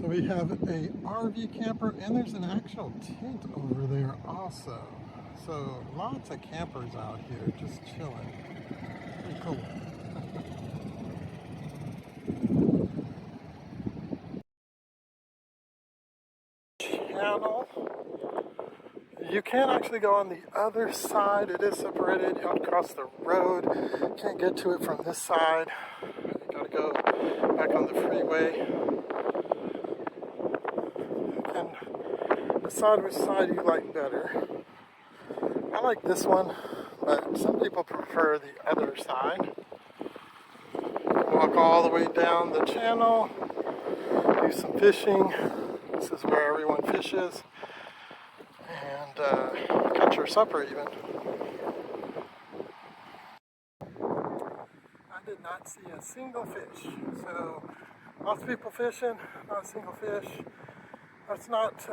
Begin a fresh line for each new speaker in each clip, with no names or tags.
So we have a RV camper, and there's an actual tent over there also. So lots of campers out here just chilling. Pretty cool. Channel. You can actually go on the other side. It is separated. You have to cross the road. Can't get to it from this side. You gotta go back on the freeway. You can decide which side you like better. I like this one, but some people prefer the other side. You can walk all the way down the channel, do some fishing. This is where everyone fishes. And catch your supper even. I did not see a single fish. So lots of people fishing, not a single fish. That's not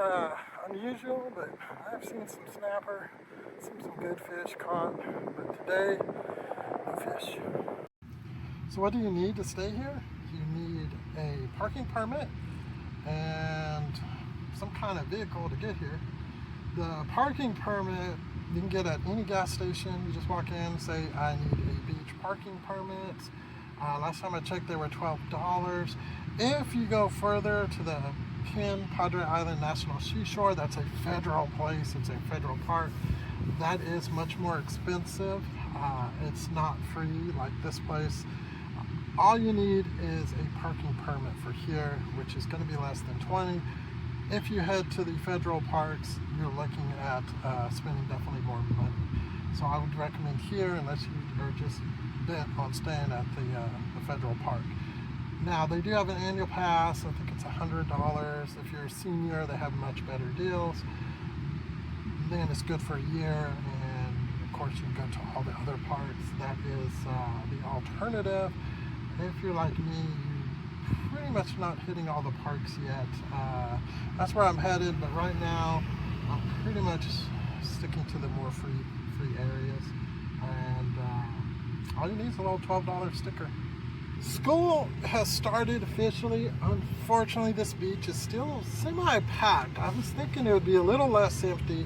unusual, but I've seen some snapper, some good fish caught, but today, no fish. So what do you need to stay here? You need a parking permit and some kind of vehicle to get here. The parking permit you can get at any gas station. You just walk in, say I need a beach parking permit. Last time I checked, they were $12. If you go further to the Padre Island National Seashore, that's a federal place. It's a federal park. That is much more expensive. It's not free like this place. All you need is a parking permit for here, which is going to be less than $20. If you head to the federal parks, you're looking at spending definitely more money. So I would recommend here, unless you are just bent on staying at the federal park. Now, they do have an annual pass. I think it's $100. If you're a senior, they have much better deals. Then it's good for a year, and of course you can go to all the other parks. That is the alternative. If you're like me, pretty much not hitting all the parks yet. That's where I'm headed, but right now I'm pretty much sticking to the more free areas. And all you need is a little $12 sticker. School has started officially. Unfortunately, this beach is still semi-packed. I was thinking it would be a little less empty,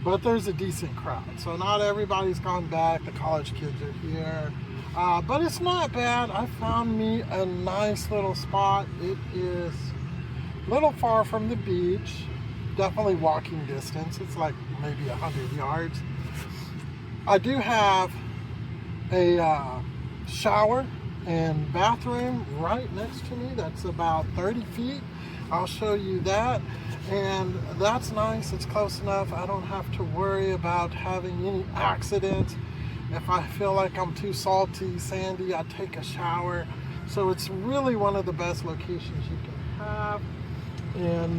but there's a decent crowd. So not everybody's gone back. The college kids are here. But it's not bad. I found me a nice little spot. It is a little far from the beach. Definitely walking distance. It's like maybe 100 yards. I do have a shower and bathroom right next to me. That's about 30 feet. I'll show you that. And that's nice. It's close enough. I don't have to worry about having any accidents. If I feel like I'm too salty, sandy, I take a shower. So it's really one of the best locations you can have. And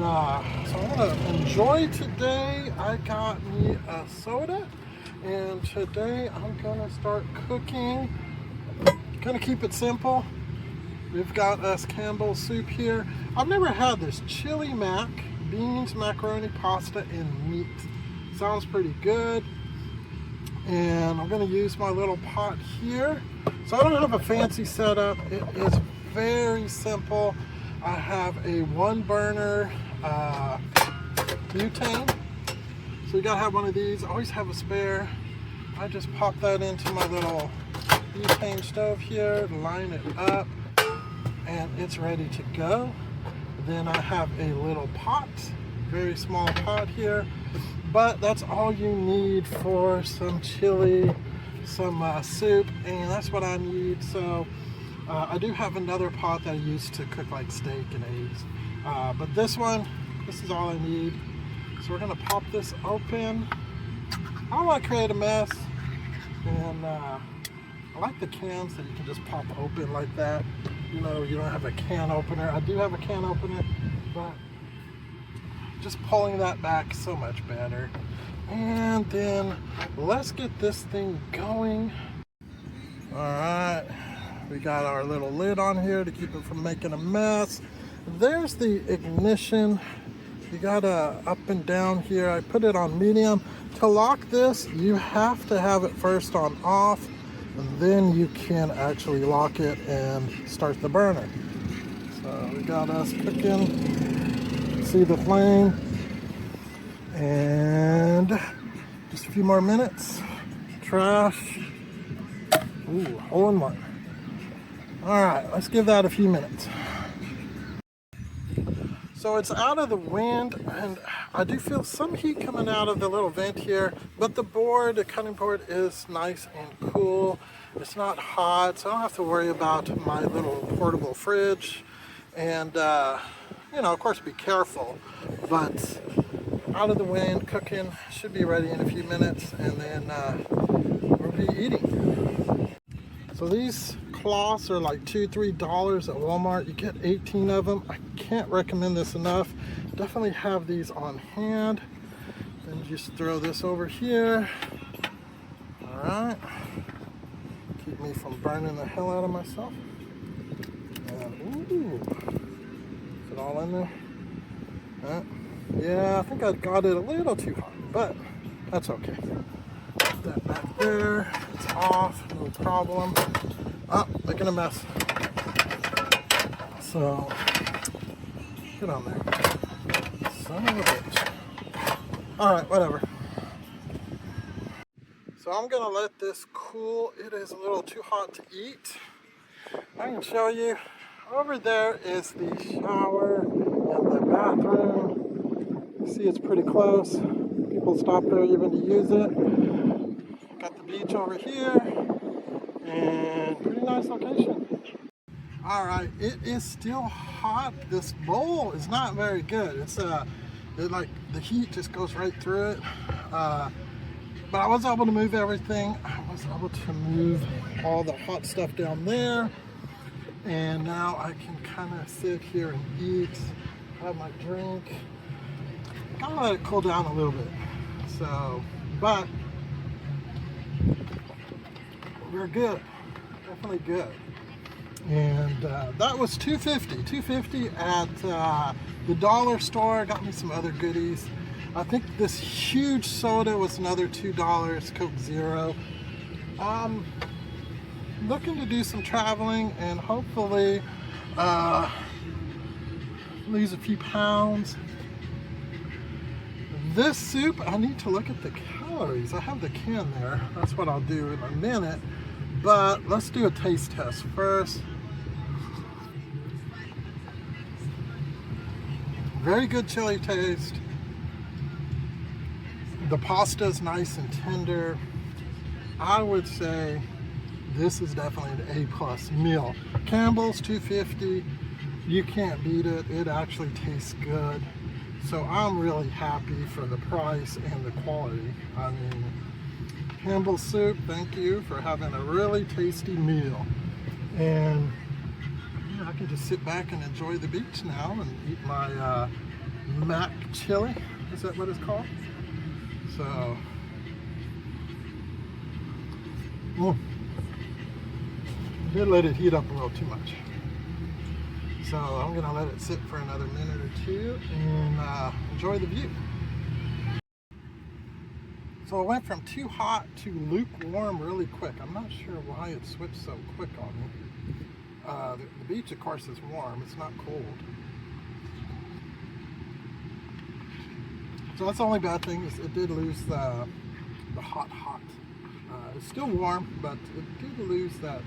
so I'm gonna enjoy today. I got me a soda, and today I'm gonna start cooking. Gonna keep it simple. We've got us Campbell soup here. I've never had this chili mac, beans, macaroni, pasta, and meat. Sounds pretty good. And I'm going to use my little pot here. So I don't have a fancy setup. It is very simple. I have a 1-burner butane. So you got to have one of these. I always have a spare. I just pop that into my little butane stove here, line it up, and it's ready to go. Then I have a little pot, very small pot here. But that's all you need for some chili, some soup, and that's what I need. So I do have another pot that I use to cook like steak and eggs. But this is all I need. So we're gonna pop this open. I don't want to create a mess. And I like the cans that you can just pop open like that. You know, you don't have a can opener. I do have a can opener, but just pulling that back so much better. And then let's get this thing going. All right, we got our little lid on here to keep it from making a mess. There's the ignition. You gotta up and down here. I put it on medium. To lock this, you have to have it first on off, and then you can actually lock it and start the burner. So we got us cooking. See the flame. And just a few more minutes. Trash. Ooh, hole in one. All right, let's give that a few minutes. So it's out of the wind, and I do feel some heat coming out of the little vent here, but the board, the cutting board, is nice and cool. It's not hot, so I don't have to worry about my little portable fridge. And, you know, of course, be careful, but out of the wind, cooking, should be ready in a few minutes, and then we'll be eating. So these cloths are like $2-3 at Walmart. You get 18 of them. I can't recommend this enough. Definitely have these on hand. Then just throw this over here. All right. Keep me from burning the hell out of myself. And ooh, is it all in there? Yeah, I think I got it a little too hot, but that's okay. Put that back there. It's off, no problem. Oh, making a mess. So, get on there. Son of a bitch. Alright, whatever. So I'm gonna let this cool. It is a little too hot to eat. I can show you. Over there is the shower and the bathroom. You see it's pretty close. People stop there even to use it. Got the beach over here. And pretty nice location. All right, it is still hot. This bowl is not very good. It's like the heat just goes right through it. But I was able to move everything. I was able to move all the hot stuff down there. And now I can kind of sit here and eat, have my drink. Kind of let it cool down a little bit. So, but we're good, definitely good. And that was $2.50 at the dollar store. Got me some other goodies. I think this huge soda was another $2, Coke Zero. Looking to do some traveling and hopefully lose a few pounds. This soup, I need to look at the calories. I have the can there. That's what I'll do in a minute. But let's do a taste test first. Very good chili taste. The pasta is nice and tender. I would say this is definitely an A+ meal. Campbell's $2.50. You can't beat it. It actually tastes good. So I'm really happy for the price and the quality. I mean, Campbell's soup, thank you for having a really tasty meal. And yeah, I can just sit back and enjoy the beach now and eat my mac chili. Is that what it's called? So, did let it heat up a little too much. So I'm gonna let it sit for another minute or two and enjoy the view. So it went from too hot to lukewarm really quick. I'm not sure why it switched so quick on me. The beach, of course, is warm. It's not cold. So that's the only bad thing is it did lose the hot. It's still warm, but it did lose that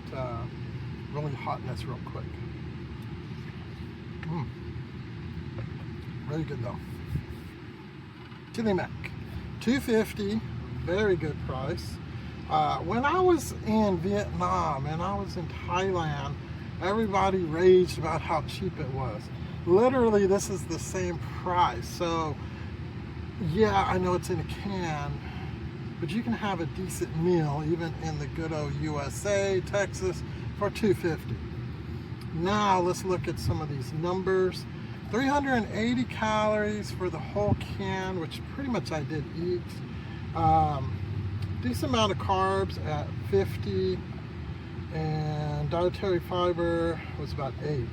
really hotness real quick. Very good though. Chili mac, $2.50, very good price. When I was in Vietnam and I was in Thailand, everybody raged about how cheap it was. Literally, this is the same price. So, yeah, I know it's in a can, but you can have a decent meal even in the good old USA, Texas, for $2.50. Now let's look at some of these numbers. 380 calories for the whole can, which pretty much I did eat. Decent amount of carbs at 50, and dietary fiber was about 8.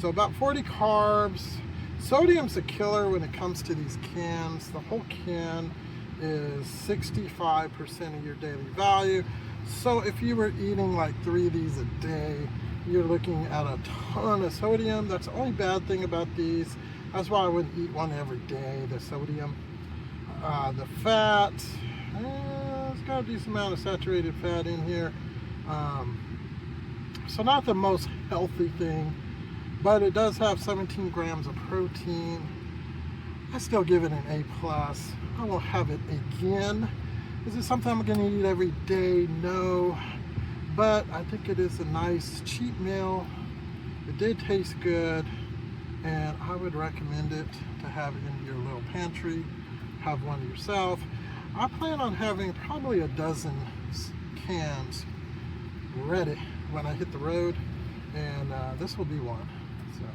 So about 40 carbs. Sodium's a killer when it comes to these cans. The whole can is 65% of your daily value. So if you were eating like 3 of these a day, you're looking at a ton of sodium. That's the only bad thing about these. That's why I wouldn't eat one every day, the sodium. The fat, it's got a decent amount of saturated fat in here. So not the most healthy thing, but it does have 17 grams of protein. I still give it an A+. I won't have it again. Is it something I'm gonna eat every day? No, but I think it is a nice cheap meal. It did taste good, and I would recommend it to have it in your little pantry. Have one yourself. I plan on having probably a dozen cans ready when I hit the road, and this will be one. So